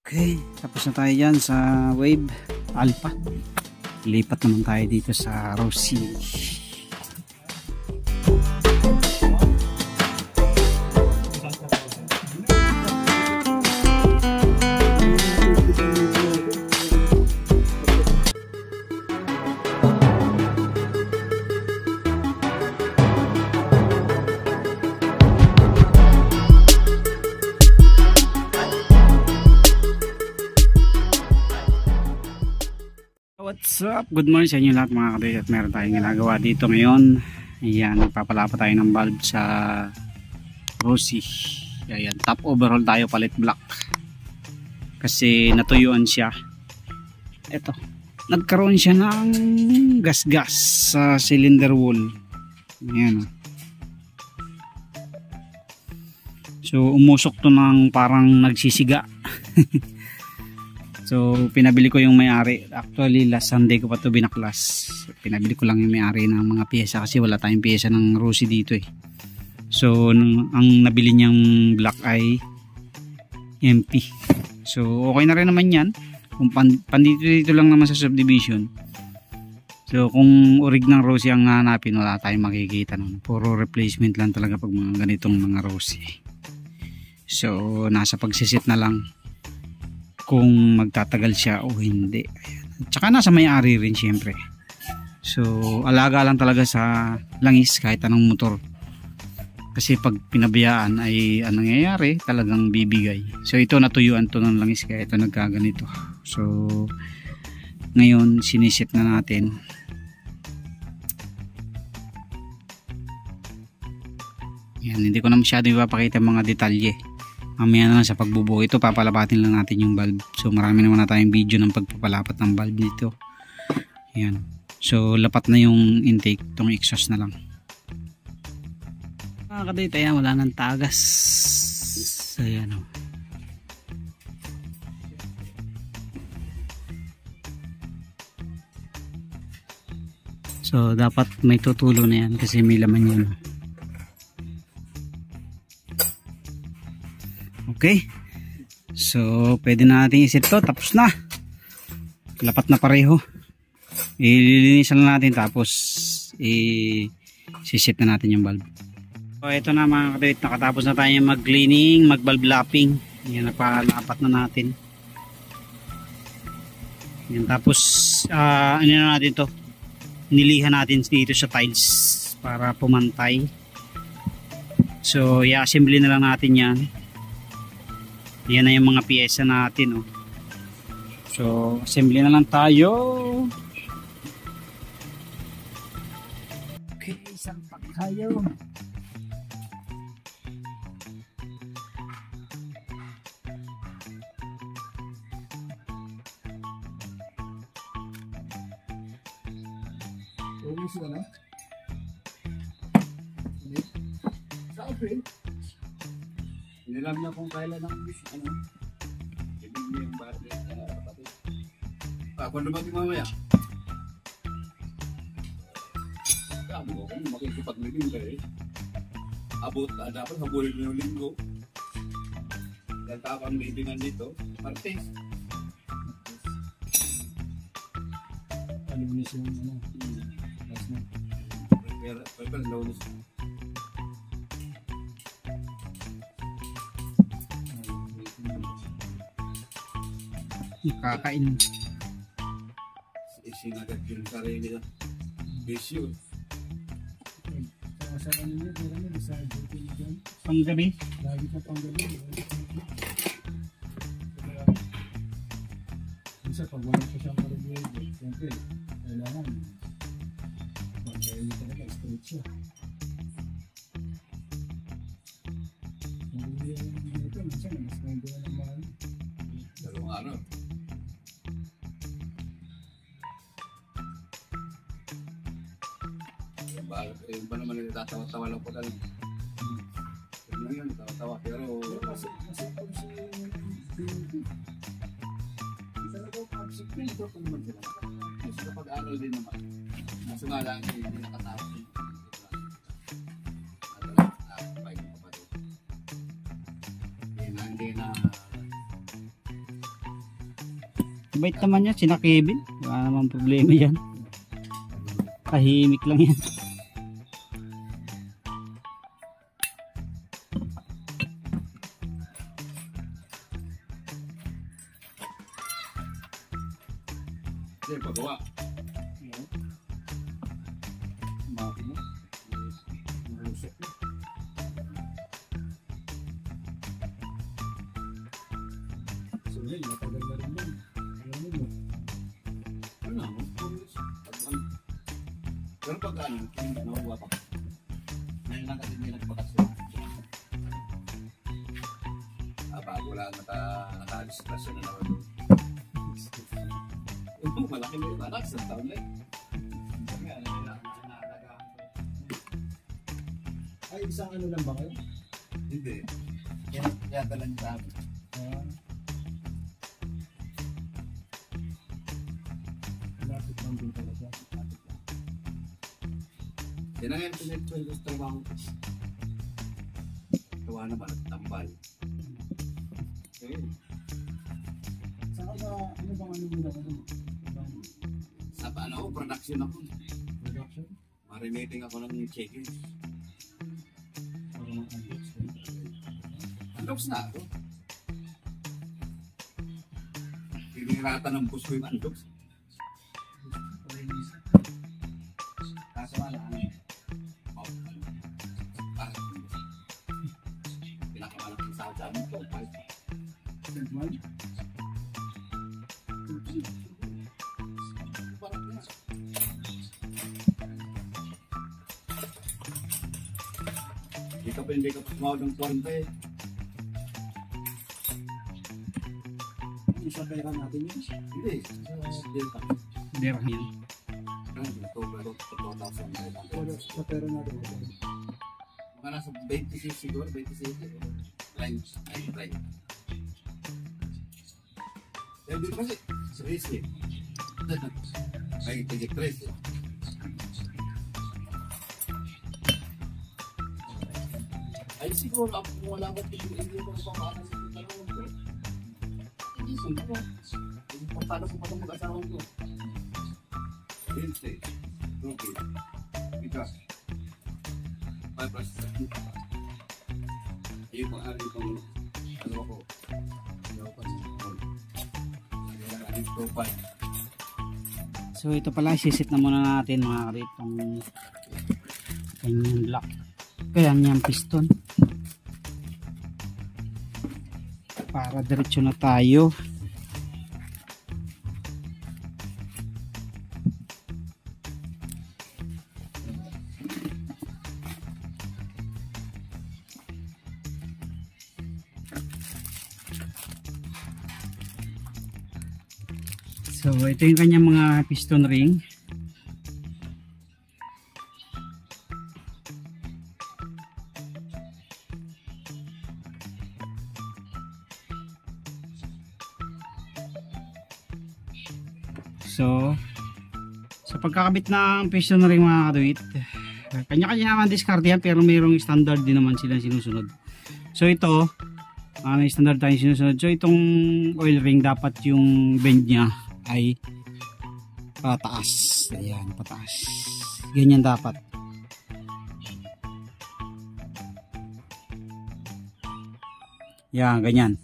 Okay, tapos na tayo dyan sa Wave Alpha. Lipat naman tayo dito sa Rosie. What's up? Good morning sa inyo lahat mga kadit, at meron tayong ginagawa dito ngayon. Ayan, nagpapalapa tayo ng bulb sa Rosie. Ayan, top overhaul tayo, palit black kasi natuyuan siya. Eto, nagkaroon siya ng gas-gas sa cylinder wall. Ayan. So umusok to ng parang nagsisiga. So pinabili ko yung may-ari. Actually last Sunday ko pa to binaklas. Pinabili ko lang yung may-ari ng mga piyesa kasi wala tayong piyesa ng Rosie dito eh. So ang nabili niyang black ay MP. So okay na rin naman yan. Kung pandito lang naman sa subdivision. So kung orig ng Rosie ang hanapin, wala tayong makikita nun. Puro replacement lang talaga pag mga ganitong mga Rosie. So nasa pagsisit na lang kung magtatagal siya o hindi. Ayan. Tsaka nasa may-ari rin syempre. So alaga lang talaga sa langis kahit anong motor. Kasi pag pinabayaan ay anong nangyayari, talagang bibigay. So ito natuyuan to ng langis kaya ito nagkaganito. So ngayon sinisit na natin. Yan, hindi ko na masyado ipapakita mga detalye. Mamaya na lang sa pagbubuo ito, papalapatin lang natin yung bulb. So marami naman na tayong video ng pagpapalapat ng bulb dito. Ayan. So lapat na yung intake, itong exhaust na lang. Mga kadate, ayan, wala nang tagas. Ayan o. So dapat may tutulo na yan kasi may laman yun. Okay, so pwede na natin iset to, tapos na, lapat na pareho, ililinisan na natin tapos isiset na natin yung bulb. So ito na mga kadit, nakatapos na tayo mag cleaning, mag bulb lapping. Yan, napalapat na natin yan, tapos ano na natin to, nilihan natin dito sa tiles para pumantay. So i-assembly na lang natin yan. Yan na yung mga piyesa natin, oh. So assembly na lang tayo. Okay, sampak tayo. Nilam na kung kailan ang ano, ibig niya yung battery kapatid. Kung dumating mamaya, kamo ko kung makikipag-living kayo, abot na dapat habulin mo yung linggo. Dahil tapang living dito, Martes. Lunes yung ano, last night. Prepare Lunes. Kakain. Isinagad yung sarili na bisyo. Sa ano niya, pero may sa duty dyan. Panggabi? Lagi ka panggabi. Isa pag wala ko siyang karibig, siyempre, kailangan panggabi talaga, straight siya. Hindi yung ito, minsan, mas nandun na naman. Dalawang araw. Yung ba naman nagtatawa-tawa lang po lang. Yung lang yun, tawa-tawa. Pero kasi pag si talaga pag-sipin ito kung naman sila. Kasi kapag-aral din naman. Mas nga lang hindi nakatapos. Hindi na Bait naman yan, sina Kevin. Wala naman problema yan. Tahimik lang yan. Pagawa. Bakit mo? Malusok mo. So yun, matagal na rin yun. Alam mo. Ano na mo? Pero pag ano, yung nakuha pa. Ngayon lang kasi may nagpakasyon. Bago lang nakaalis sa klasyon na naman doon. Malaki mo yung anak, isang taon lang. Ay, isang ano lang ba kayo? Hindi. Kaya talang sa amin. Lapit lang din pala siya. Yan ang yan pinag-12 sa trabaho. Tawa naman at tambal. Saka ba, ano bang ano mula ka doon? Sa ano, production ako. Production? Marinating ako ng chicken. Para mag-unbox. Unbox na ako. Pinirata ng bus ko yung unbox. Kaso wala ano eh. Pinakamalaking sa dyan. Segment? Hindi ka pa sumawad ng 40 eh. Isa pera natin yun? Hindi. Delta. Berang yan. October 2000. Sa pera natin. Mga nasa 26 siguro, 26. Line. Eh, di kasi, 13. Ay, 13. Ay, siguro ako kung wala ko hindi ko pamahalan sa talong ko. Hindi ko. Paano ko pa itong mag-asawang ko? Wednesday. Okay. Because, my process. Ayun po, ari itong ano ko. So ito pala, sisit na muna natin mga karit itong kanyang block. Kaya niyang piston. Para diretso na tayo. So ito yung kanyang mga piston ring. So sa pagkakabit ng piston ring mga kaduit, kanya-kanya naman discard yan, pero mayroong standard din naman silang sinusunod. So ito, may standard tayong sinusunod. So itong oil ring, dapat yung bend nya ay pataas. Ayan, pataas. Ganyan dapat. Yan, ganyan.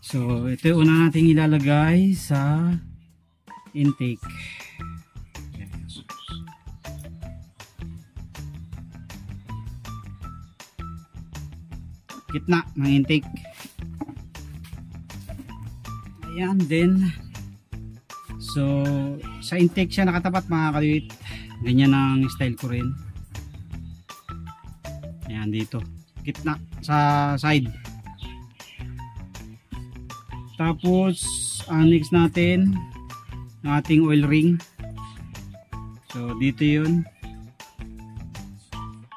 So ito yung una nating ilalagay sa intake. Gitna ng intake. Ayan, then so sa intake siya nakatapat mga kaluit. Ganyan ang style ko rin. Ayan, dito gitna sa side. Tapos next natin ng ating oil ring. So dito yun,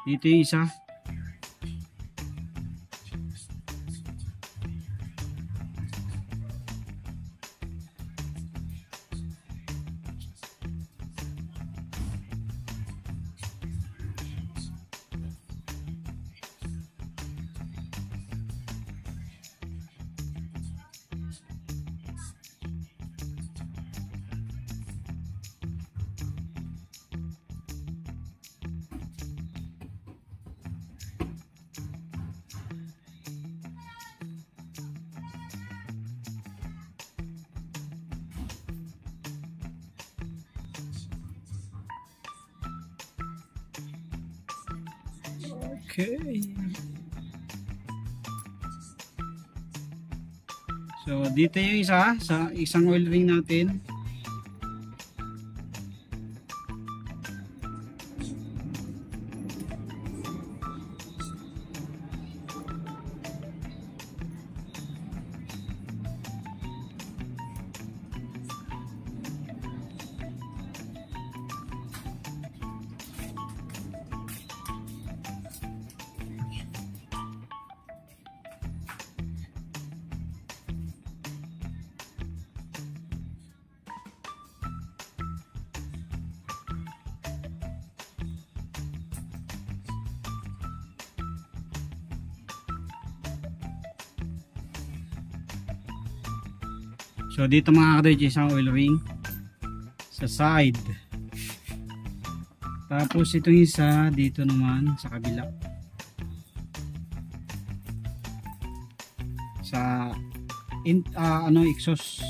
dito yung isa. Okay. So dito yung isa sa isang oil ring natin. So dito mga kadroid, isang oil ring sa side. Tapos itong isa dito naman sa kabila. Sa exhaust.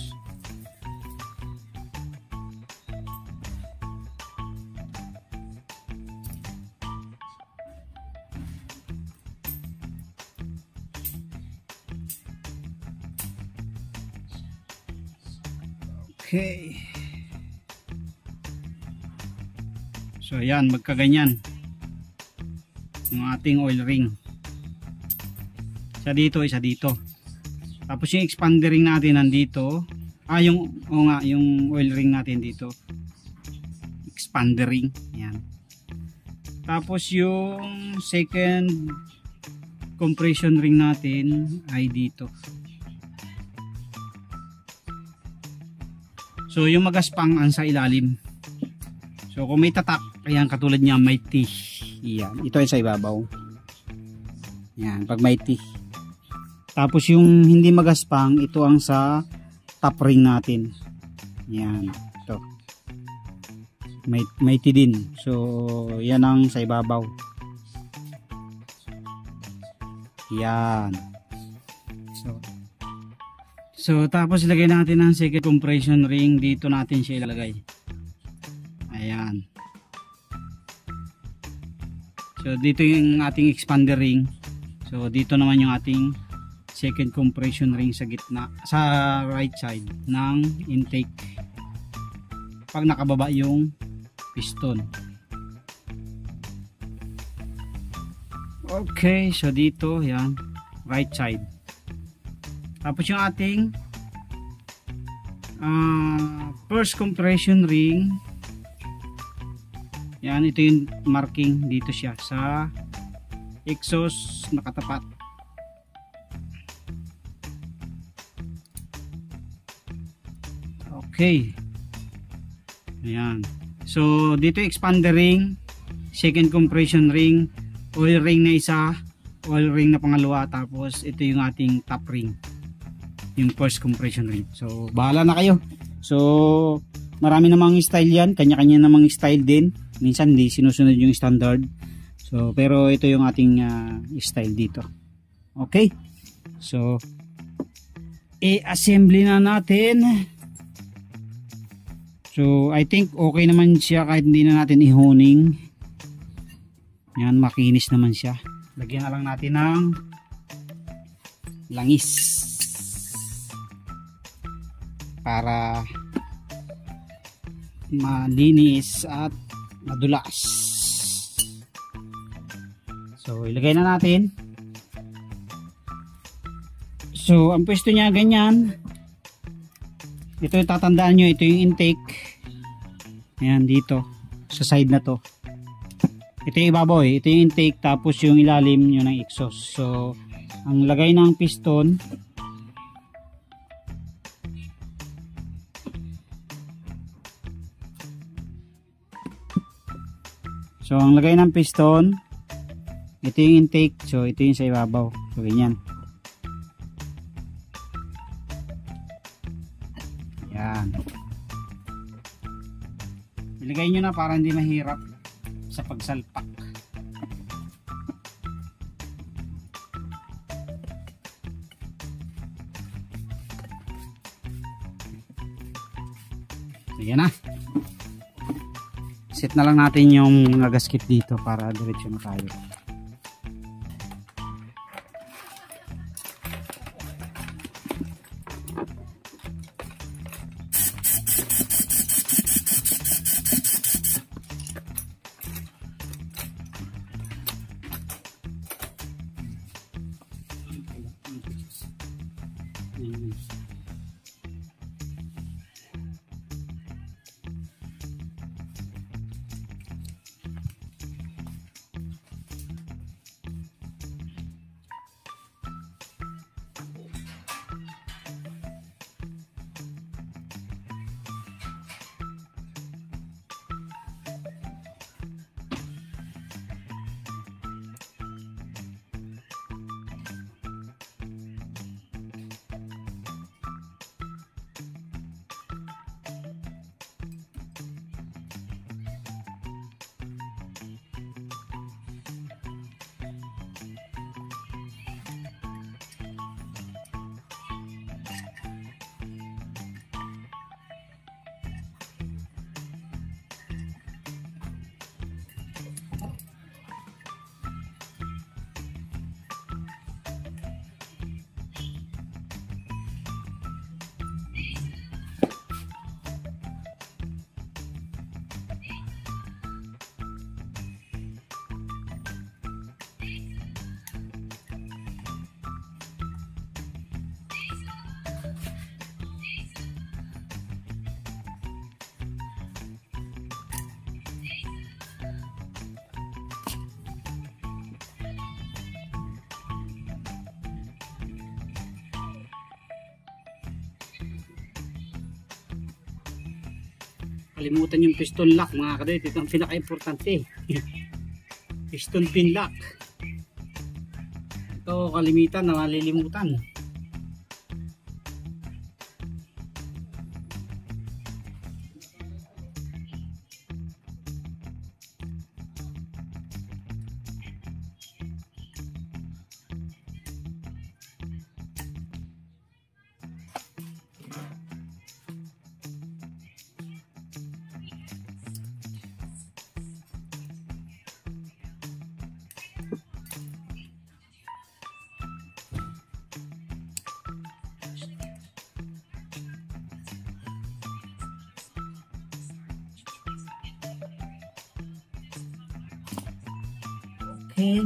Okay. So ayan, magkaganyan yung ating oil ring. Isa dito, isa dito. Tapos yung expander ring natin nandito. Yung oil ring natin dito. Expander ring. Ayan. Tapos yung second compression ring natin ay dito. So yung magaspang ang sa ilalim. So kung may tatak, ayan katulad niya may T. Yan, ito ay sa ibabaw. Yan, pag may T. Tapos yung hindi magaspang, ito ang sa top ring natin. Yan, ito. May T din. So yan ang sa ibabaw. Yan. So tapos ilagay natin ang second compression ring, dito natin siya ilalagay. Ayan. So dito yung ating expander ring. So dito naman yung ating second compression ring sa gitna, sa right side ng intake. Pag nakababa yung piston. Okay, so dito yan, right side. Tapos yung ating first compression ring, yan, ito yung marking, dito siya sa exhaust nakatapat. Okay, ayan. So dito expander ring, second compression ring, oil ring na isa, oil ring na pangalawa, tapos ito yung ating top ring, yung first compression ring. So bahala na kayo. So marami namang style yan, kanya-kanya namang style din. Minsan hindi sinusunod yung standard. So pero ito yung ating style dito. Okay, so i-assembly na natin. So I think okay naman siya kahit hindi na natin i-honing. Yan, makinis naman siya. Lagyan na lang natin ng langis para malinis at madulas. So ilagay na natin. So ang pwesto niya ganyan. Ito yung tatandaan nyo, ito yung intake. Ayan dito sa side na to. Ito yung ibabaw, ito yung intake, tapos yung ilalim yun ang exhaust. So ang lagay ng piston, so ang lagay ng piston, ito yung intake, so ito yung sa ibabaw. So ganyan. Yan. Ilagay nyo na para hindi mahirap sa pagsalpak. So yan na. Set na lang natin yung mga gasket dito para diretso na tayo. nakalimutan yung piston lock mga kadit. Ito ang pinaka-importante. Piston pin lock. Ito kalimitan na malilimutan. Okay.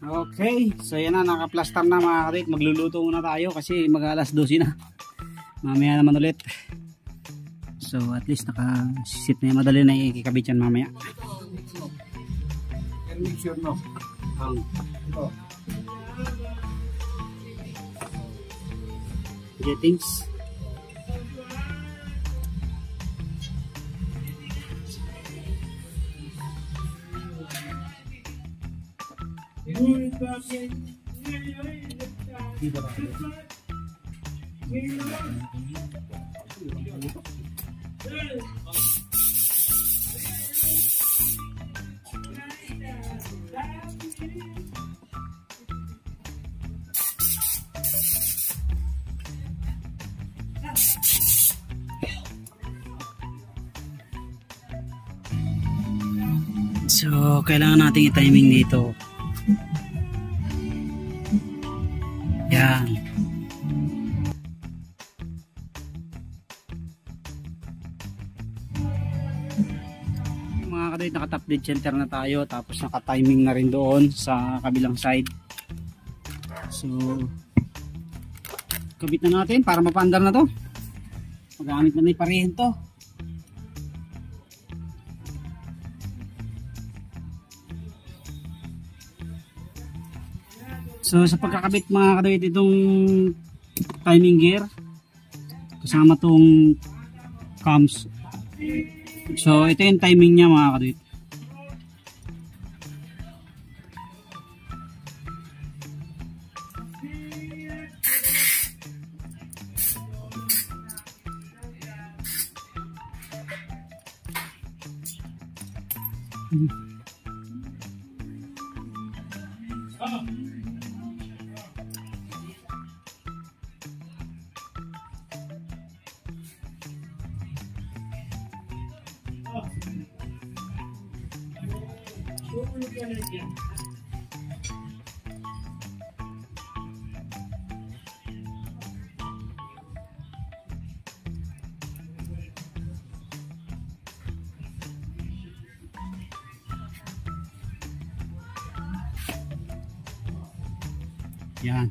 Okay, so yan na, naka-plaster na mga kadit. Magluluto muna tayo kasi mag-alas 12 na. Mamaya naman ulit. So at least naka-sit na yan. Madali na ikikabit yan mamaya. Mixture no? Ito. Jettings. Dito ba? So kailangan natin i-timing dito. Yan. Mga kadit, naka-top dead center na tayo. Tapos naka-timing na rin doon sa kabilang side. So kabit na natin para mapandar na to. Magamit na ni parehin to. So sa pagkakabit mga kadawit itong timing gear kasama tong cams. So ito yung timing niya mga kadawit. Yan.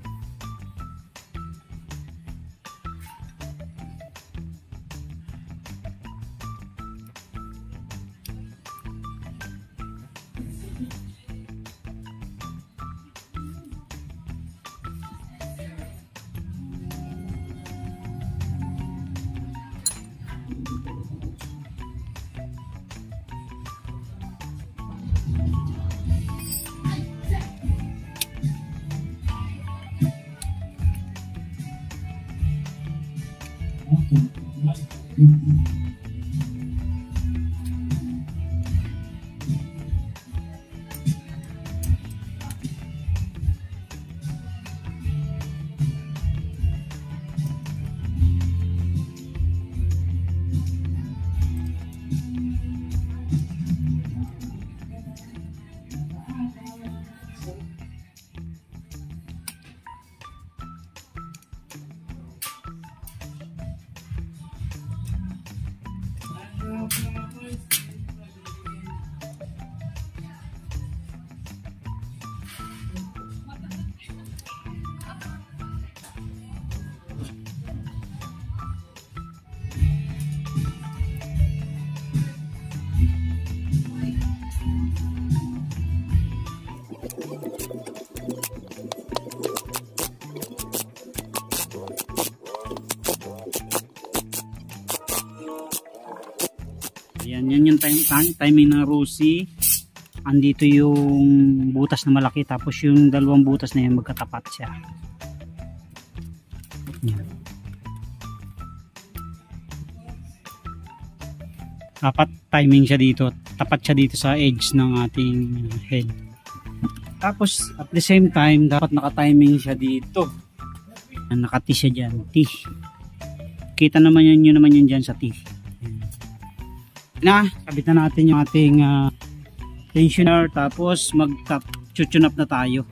Ayan, yan yung timing ng Rusi. Andito yung butas na malaki, tapos yung dalawang butas na yan magkatapat siya. Yan. Dapat timing siya dito, tapat siya dito sa edge ng ating head. Tapos at the same time dapat naka-timing siya dito. Naka-T siya dyan, T. Kita naman yun naman yun dyan sa T. Na, kabit na natin yung ating tensioner, tapos mag-tune up na tayo.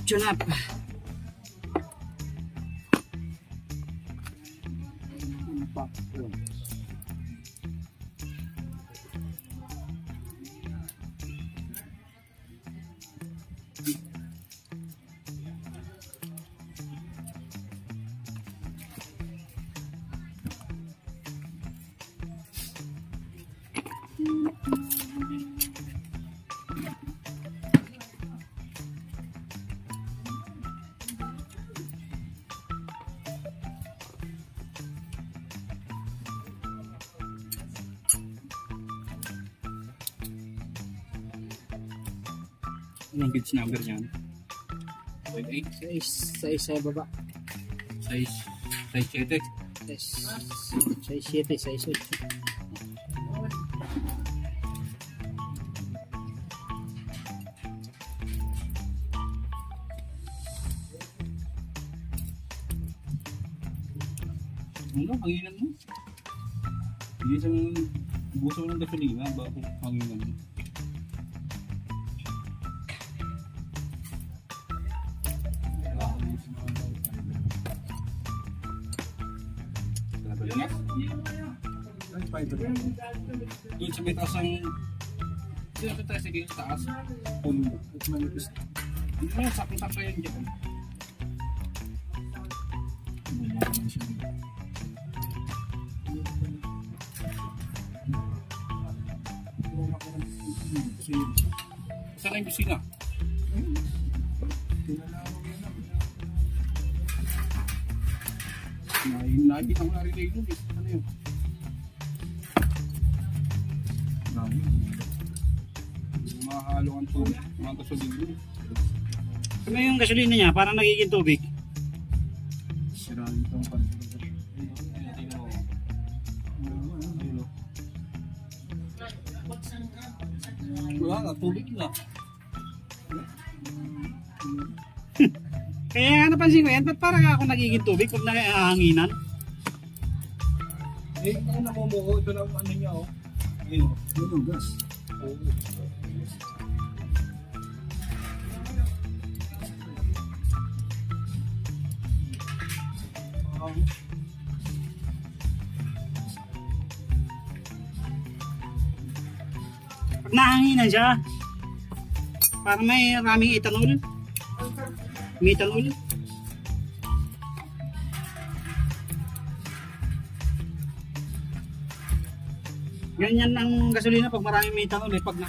Tune up. Anong gauge number niyan? 0.8. Size sa baba. Size 7. Size 7, size 8. Ano, hanginan mo? Hindi sa buso ng gasolina bago hanginan mo. Doon sa may taas ang doon sa taas sa taas puno at manipis. Hindi mo sakit-sakit yun dyan. Saan yung busina? Nakikita ko na relay doon. Ano yun? Mahalo ang tubig, mga gasolina. Ano yung gasolina niya? Parang nagiging tubig. Sirahan itong pagkakas. Wala nga, tubig na. Kaya napansin ko yan, ba't parang ako nagiging tubig pag nakahanginan? Eh, ako namumuho. Ito na ano niya, oh. Ayun. Ano, gas? Pag nahanginan siya, parang may raming ethanol. May ethanol. Ganyan ang gasolina pag maraming may ethanol pag na.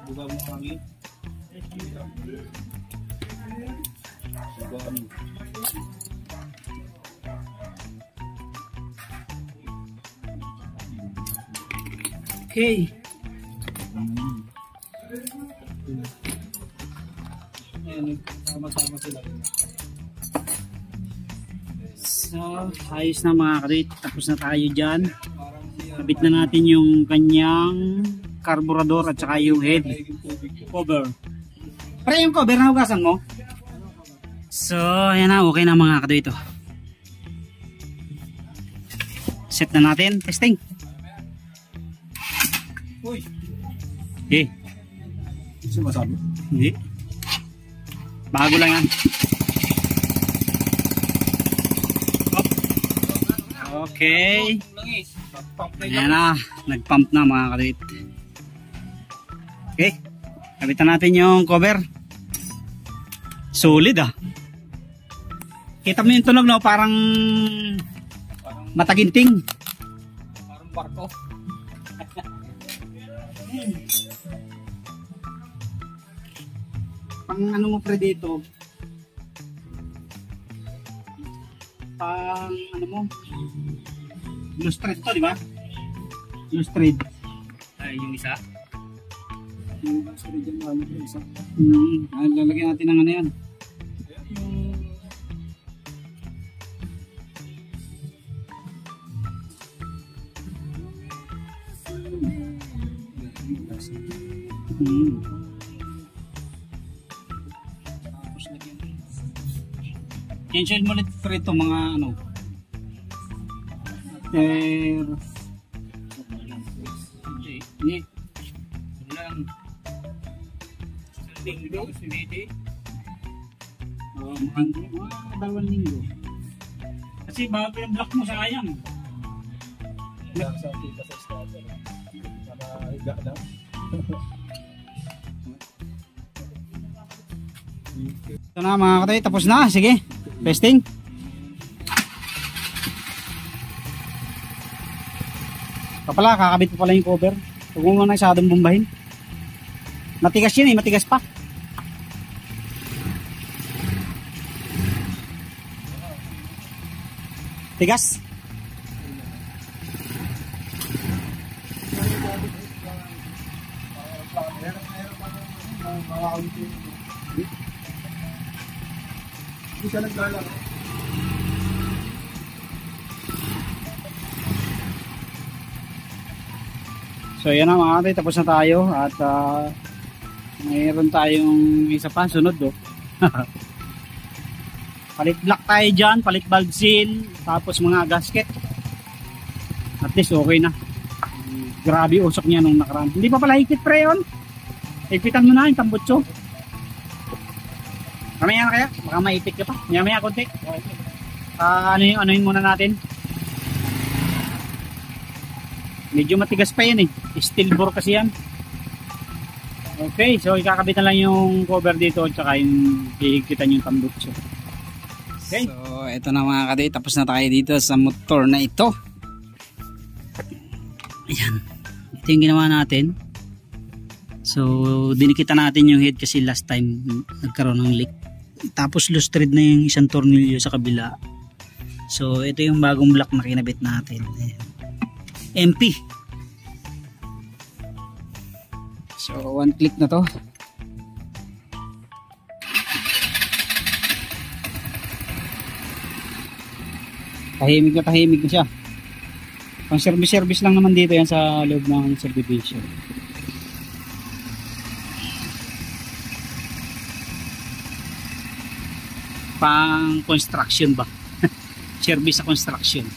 Buka mo kami. Buka kami. Okay. Ayan, sama-sama sila. So, ayos na mga kadit. Tapos na tayo dyan. Kabit na natin yung kanyang carburetor at saka yung head cover. Pre, yung cover na hugasan mo? So, ayan na. Okay na mga kadit. Set na natin. Testing. Uy! Eh, Sumasabi? hindi. Bago lang yan. Up. Okay. Ayan na. Nag-pump na mga kadit. Okay. Kabitan natin yung cover. Solid ah. Kita mo yung tunog no? Parang mataginting. Parang barko. Pang ano mo pre dito? Pang ano mo? Lustrade to, di ba? Lustrade. Ay, yung isa? Yung lustrade dyan ano yung isa. Lalagyan natin ng ano yan. Cancel mo ulit pre ito mga ano. Hindi. Lang. Linggo, sinidi. Mga 2 linggo. Kasi bago yung block mo sayang. Sa kita sa starter. Para higa lang. Ito na mga katay, tapos na. Sige, testing. Kapala, kakabit pa pala yung cover. Huwag mo muna isadong bombahin. Matigas yun eh, matigas pa. Tigas. Hindi siya naglalaro. So yan na mga katay, tapos na tayo. At mayroon tayong isa pa, sunod do. Palit block tayo dyan, palit valve seal, tapos mga gasket. At least okay na. Grabe usok niya nung nakaraan. Hindi pa pala higpit pre yun. Higpitan mo na yung tambutso. Mamaya na kaya? Baka maipit ka pa. Maya konti. Anuin muna natin. Medyo matigas pa yan eh. Steel bore kasi yan. Okay, so ikakabit na lang yung cover dito at saka yung hihigpitan yung tambutso. Okay. So, eto na mga kadit. Tapos na tayo dito sa motor na ito. Ayan. Ito yung ginawa natin. So, dinikita natin yung head kasi last time nagkaroon ng leak. Tapos lustrade na yung isang tornilyo sa kabila. So, ito yung bagong block na kinabit natin. Ayan. MP. So, one click na to. Tahimik na siya. Pang service lang naman dito yan sa loob ng subdivision. Pang construction ba? Service sa construction.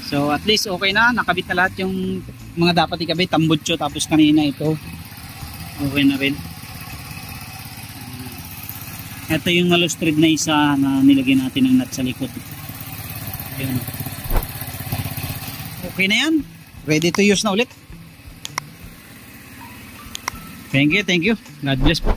So at least okay na, nakabit na lahat yung mga dapat ikabit. Tambutso, tapos kanina ito okay na rin. Ito yung nalustrid na isa na nilagyan natin ng nut sa likod. Ayan. Okay na yan, ready to use na ulit. Thank you, God bless po.